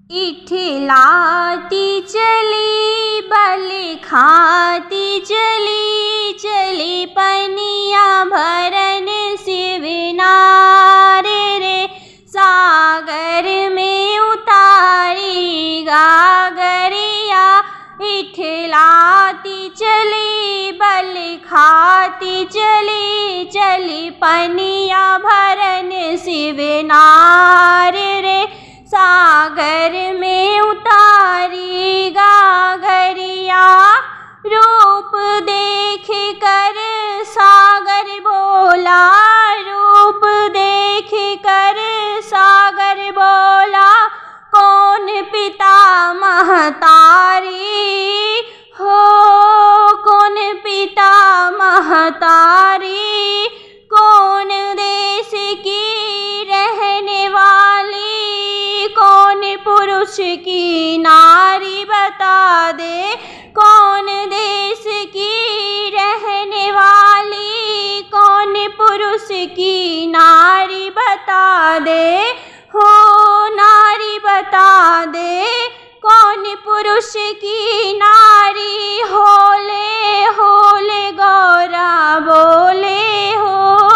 इठलाती चली बल खाती चली, चली पनिया भरन शिवनार रे। सागर में उतारी गागरिया, इठलाती चली बल खाती चली, चली पनिया भरन शिवनार रे। सागर में उतारी गागरिया, रूप देख कर सागर बोला, रूप देख कर सागर बोला, कौन पिता महतारी हो, कौन पिता महतारी, कौन देश की रहने वाली, कौन पुरुष की नारी बता दे, कौन देश की रहने वाली, कौन पुरुष की नारी बता दे, हो नारी बता दे, कौन पुरुष की नारी। होले होले गौरा बोले हो,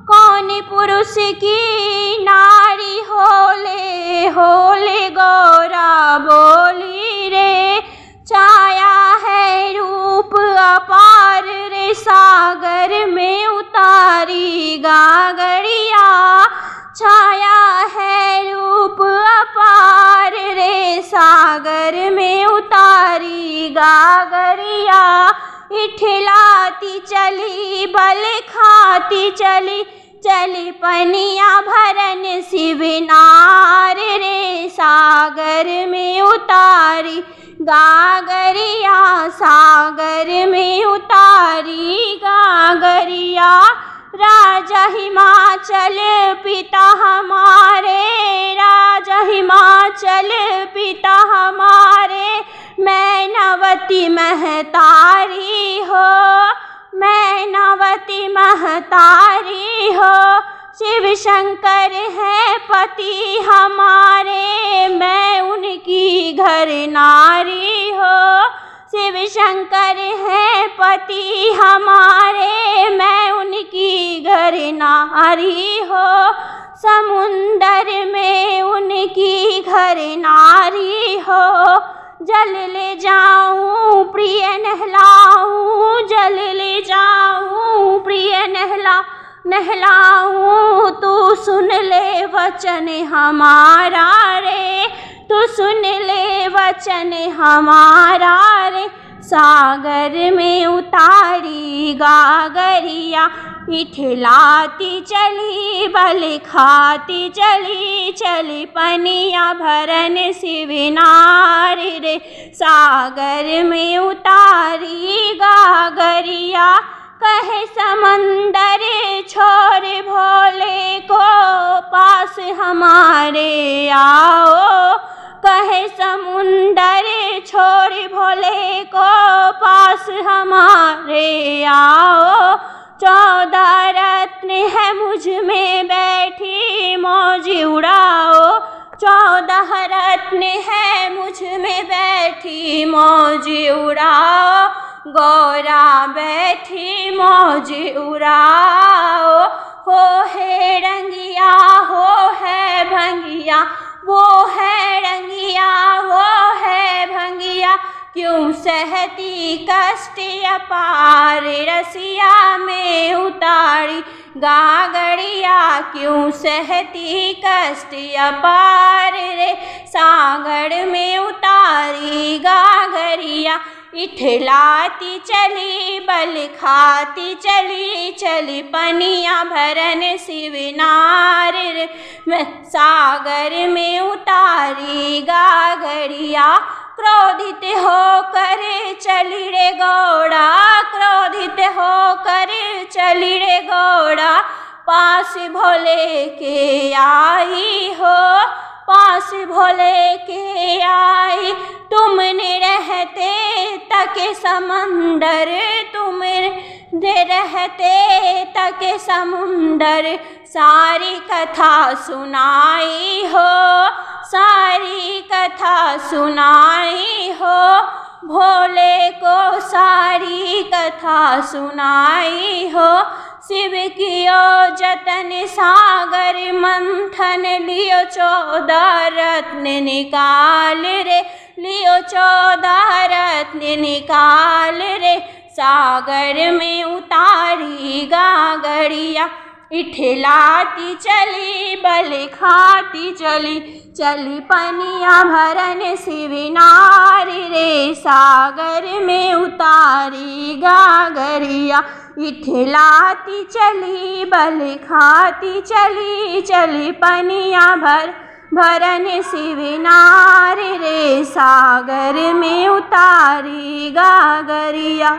कौन पुरुष की नारी, होले होले गौरा बोली रे। छाया है रूप अपार रे, सागर में उतारी गागरिया, छाया है रूप अपार रे, सागर में उतारी गागरिया। इठलाती चली बल खाती चली, चली पनिया भरन शिवनार रे। सागर में उतारी गागरिया, सागर में उतारी गागरिया। राजा हिमाचल पिता हमारे, राजा हिमाचल पिता हमारे, मैनावती महतारी हो, मैनावती महतारी हो। शिव शंकर है पति हमारे, मैं उनकी घर नारी हो। शिव शंकर है पति हमारे, मैं उनकी घर नारी हो। समुंदर में उनकी घर नारी हो। जल ले जाऊं प्रिय नहलाऊं, जल ले जाऊं प्रिय नहलाऊं, तू सुन ले वचन हमारा रे, तू सुन ले वचन हमारा रे। सागर में उतारी गागरिया, इठलाती चली बल खाती चली, चली पनिया भरन शिवनार रे। सागर में उतारी गागरिया, कहे समंदर छोर भोले को पास हमारे आओ, कहे समुंदर छोर भोले को पास हमारे आओ। 14 रत्न है मुझ में बैठी मौज उड़ाओ, 14 रत्न है मुझ में बैठी मौज उड़ाओ। गौरा बैठी मौज उड़ाओ, हो है रंगिया हो है भंगिया, वो है रंगिया वो है भंगिया। क्यों सहती कष्ट अपार, रसिया में उतारी गागरिया, क्यों सहती कष्ट अपार रे। सागर में उतारी गागरिया, इठलाती चली बल खाती चली, चली पनिया भरन शिवनार रे। सागर में उतारी गागरिया, क्रोधित होकर चली रे गौड़ा, क्रोधित होकर चली रे गौड़ा। पास भोले के आई हो, पास भोले के आई। तुमने रहते तक समंदर, तुमने रहते तक समुंदर। सारी कथा सुनाई हो, सारी कथा कथा सुनाई हो, भोले को सारी कथा सुनाई हो। शिव कियो जतन सागर मंथन, लियो 14 रत्न निकाल रे, लियो 14 रत्न निकाल रे। सागर में उतारी गागरिया, इठलाती चली बल खाती चली, चली पनिया भरन शिव नारी रे। सागर में उतारी गागरिया, इठलाती चली बल खाती चली, चली पनिया भरन शिव नारी रे। सागर में उतारी गागरिया।